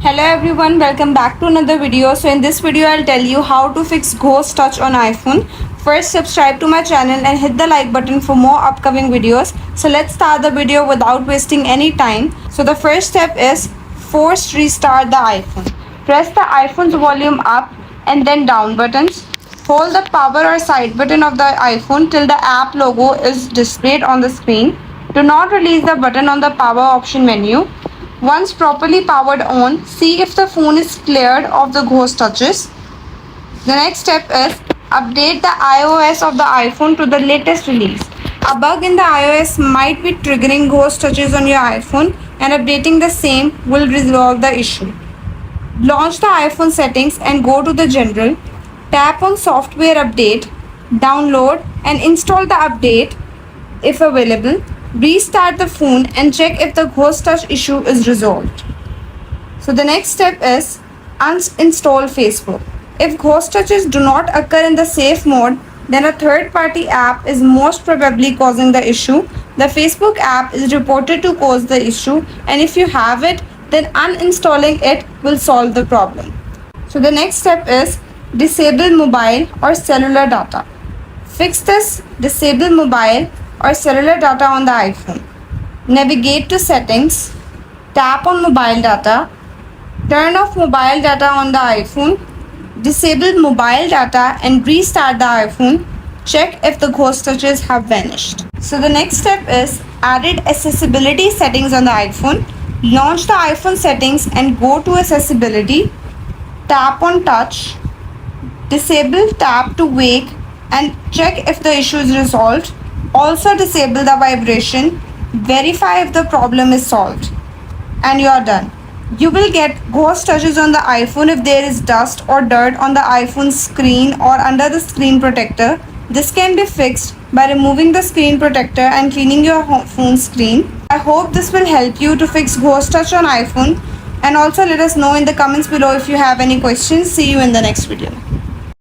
Hello everyone, welcome back to another video. So in this video I'll tell you how to fix ghost touch on iPhone. First, subscribe to my channel and hit the like button for more upcoming videos. So let's start the video without wasting any time. So the first step is force restart the iPhone. Press the iPhone's volume up and then down buttons. Hold the power or side button of the iPhone till the app logo is displayed on the screen. Do not release the button on the power option menu. Once properly powered on, see if the phone is cleared of the ghost touches. The next step is update the iOS of the iPhone to the latest release. A bug in the iOS might be triggering ghost touches on your iPhone, and updating the same will resolve the issue. Launch the iPhone settings and go to the General. Tap on Software Update, download and install the update if available. Restart the phone and check if the ghost touch issue is resolved. So the next step is uninstall Facebook. If ghost touches do not occur in the safe mode, then a third-party app is most probably causing the issue. The Facebook app is reported to cause the issue, and if you have it, then uninstalling it will solve the problem. So the next step is disable mobile or cellular data. Fix this disable mobile or cellular data on the iPhone. Navigate to settings, tap on mobile data, turn off mobile data on the iPhone, disable mobile data and restart the iPhone. Check if the ghost touches have vanished. So the next step is added accessibility settings on the iPhone. Launch the iPhone settings and go to accessibility. Tap on touch, disable tap to wake and check if the issue is resolved. Also disable the vibration, verify if the problem is solved, and you are done. You will get ghost touches on the iPhone if there is dust or dirt on the iPhone screen or under the screen protector. This can be fixed by removing the screen protector and cleaning your phone screen. I hope this will help you to fix ghost touch on iPhone, and also let us know in the comments below if you have any questions. See you in the next video.